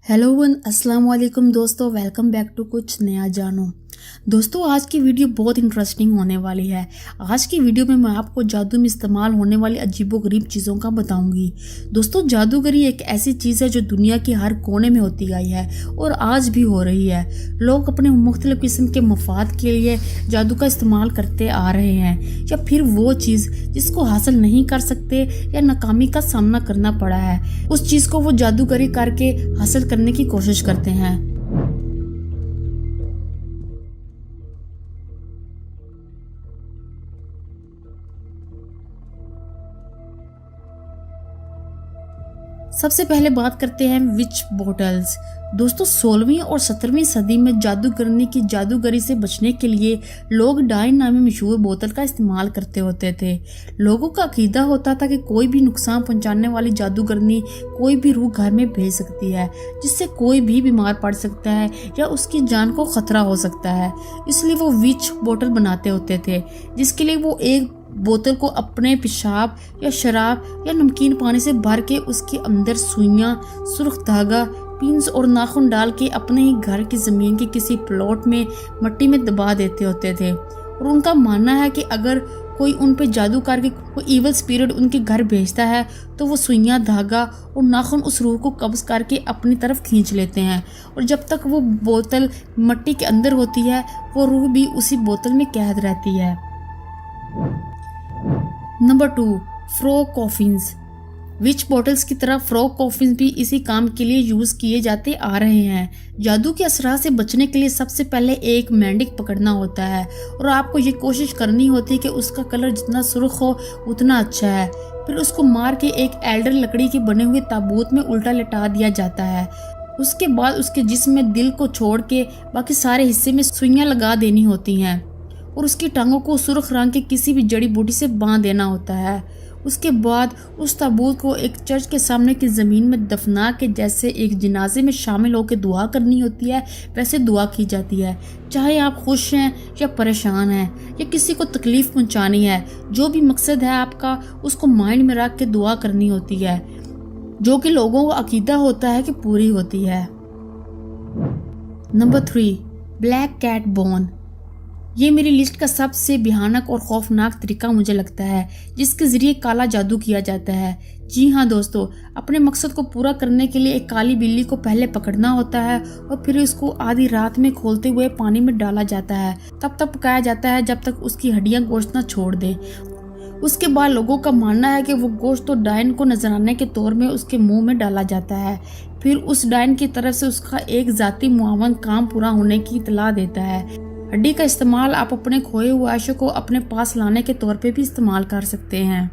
Hello one अस्सलाम वालेकुम दोस्तों, वेलकम बैक टू कुछ नया जानो। दोस्तों आज की वीडियो बहुत इंटरेस्टिंग होने वाली है। आज की वीडियो में मैं आपको जादू में इस्तेमाल होने वाली अजीबोगरीब चीज़ों का बताऊंगी। दोस्तों जादूगरी एक ऐसी चीज़ है जो दुनिया के हर कोने में होती आई है और आज भी हो रही है। लोग अपने मुख्तलिफ किस्म के मफाद के लिए जादू का इस्तेमाल करते आ रहे हैं, या फिर वो चीज़ जिसको हासिल नहीं कर सकते या नाकामी का सामना करना पड़ा है, उस चीज़ को वो जादूगरी करके हासिल करने की कोशिश करते हैं। सबसे पहले बात करते हैं विच बॉटल्स। दोस्तों 16वीं और 17वीं सदी में जादू करने की जादूगरी से बचने के लिए लोग डाइन नामी मशहूर बोतल का इस्तेमाल करते होते थे। लोगों का अकीदा होता था कि कोई भी नुकसान पहुंचाने वाली जादूगरनी कोई भी रूह घर में भेज सकती है, जिससे कोई भी बीमार पड़ सकता है या उसकी जान को खतरा हो सकता है। इसलिए वो विच बोतल बनाते होते थे, जिसके लिए वो एक बोतल को अपने पेशाब या शराब या नमकीन पानी से भर के उसके अंदर सुइयां, सुर्ख धागा, पिंस और नाखून डाल के अपने ही घर की जमीन के किसी प्लॉट में मिट्टी में दबा देते होते थे। और उनका मानना है कि अगर कोई उन पे जादू करके कोई इवल स्पिरिट उनके घर भेजता है तो वो सुइयां, धागा और नाखून उस रूह को कब्ज करके अपनी तरफ खींच लेते हैं, और जब तक वो बोतल मिट्टी के अंदर होती है वो रूह भी उसी बोतल में कैद रहती है। Number 2, frog coffins. Witch bottles की तरह फ्रॉग कॉफिन्स भी इसी काम के लिए यूज किए जाते आ रहे हैं। जादू के असरा से बचने के लिए सबसे पहले एक मेंढक पकड़ना होता है और आपको ये कोशिश करनी होती है कि उसका कलर जितना सुर्ख हो उतना अच्छा है। फिर उसको मार के एक एल्डर लकड़ी के बने हुए ताबूत में उल्टा लिटा दिया जाता है। उसके बाद उसके जिस्म में दिल को छोड़ के बाकी सारे हिस्से में सुइयां लगा देनी होती हैं और उसकी टांगों को सुर्ख रंग के किसी भी जड़ी बूटी से बांध देना होता है। उसके बाद उस ताबूत को एक चर्च के सामने की ज़मीन में दफना के जैसे एक जनाजे में शामिल होकर दुआ करनी होती है, वैसे दुआ की जाती है। चाहे आप खुश हैं या परेशान हैं या किसी को तकलीफ़ पहुंचानी है, जो भी मकसद है आपका उसको माइंड में रख के दुआ करनी होती है, जो कि लोगों को अकीदा होता है कि पूरी होती है। Number 3, black cat bone. ये मेरी लिस्ट का सबसे भयानक और खौफनाक तरीका मुझे लगता है, जिसके ज़रिए काला जादू किया जाता है। जी हाँ दोस्तों, अपने मकसद को पूरा करने के लिए एक काली बिल्ली को पहले पकड़ना होता है और फिर उसको आधी रात में खोलते हुए पानी में डाला जाता है। तब तक पकाया जाता है जब तक उसकी हड्डियाँ गोश्त न छोड़ दें। उसके बाद लोगों का मानना है कि वो गोश्त तो डायन को नजराने के तौर में उसके मुंह में डाला जाता है। फिर उस डायन की तरफ से उसका एक जाती मुआवन काम पूरा होने की इतला देता है। हड्डी का इस्तेमाल आप अपने खोए हुए आशों को अपने पास लाने के तौर पे भी इस्तेमाल कर सकते हैं।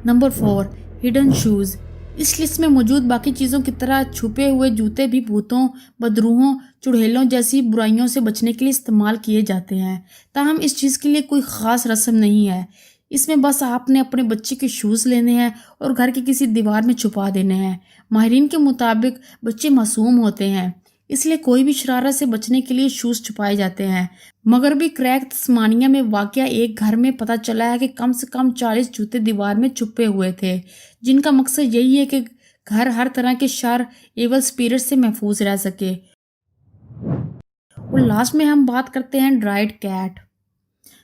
Number 4, hidden shoes. इस लिस्ट में मौजूद बाकी चीज़ों की तरह छुपे हुए जूते भी भूतों, बदरूहों, चुड़ैलों जैसी बुराइयों से बचने के लिए इस्तेमाल किए जाते हैं। ताहम इस चीज़ के लिए कोई ख़ास रस्म नहीं है। इसमें बस आपने अपने बच्चे के शूज़ लेने हैं और घर की किसी दीवार में छुपा देने हैं। माहिरीन के मुताबिक बच्चे मासूम होते हैं, इसलिए कोई भी शरारत से बचने के लिए शूज़ छुपाए जाते हैं। मगरबी क्रैक तस्मानिया में वाक़या एक घर में पता चला है कि कम से कम 40 जूते दीवार में छुपे हुए थे, जिनका मकसद यही है कि घर हर तरह के शर, एवल स्पिरिट से महफूज रह सके। और लास्ट में हम बात करते हैं ड्राइड कैट।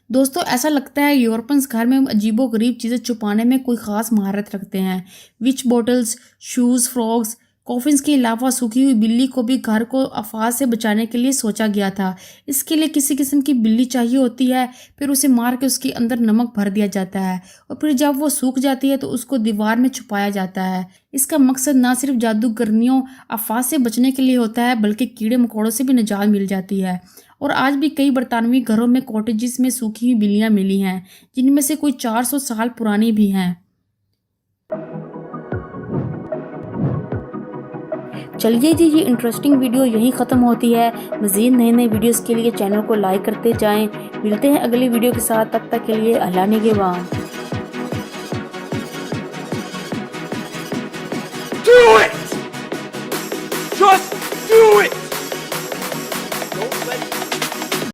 दोस्तों ऐसा लगता है यूरोपियंस घर में अजीबो गरीब चीज़ें छुपाने में कोई ख़ास महारत रखते हैं। विच बॉटल्स, शूज़, फ्रॉग्स, कॉफिन्स के अलावा सूखी हुई बिल्ली को भी घर को आफात से बचाने के लिए सोचा गया था। इसके लिए किसी किस्म की बिल्ली चाहिए होती है, फिर उसे मार के उसके अंदर नमक भर दिया जाता है और फिर जब वो सूख जाती है तो उसको दीवार में छुपाया जाता है। इसका मकसद ना सिर्फ जादूगरनियों आफात से बचने के लिए होता है, बल्कि कीड़े मकोड़ों से भी निजात मिल जाती है। और आज भी कई बरतानवी घरों में कॉटेजेस में सूखी हुई बिल्लियाँ मिली हैं, जिनमें से कोई 400 साल पुरानी भी हैं। चलिए जी, ये इंटरेस्टिंग वीडियो यहीं ख़त्म होती है। मज़ीद नए नए वीडियोज़ के लिए चैनल को लाइक करते जाएं। मिलते हैं अगली वीडियो के साथ, तब तक के लिए अल्लाह निगहबान।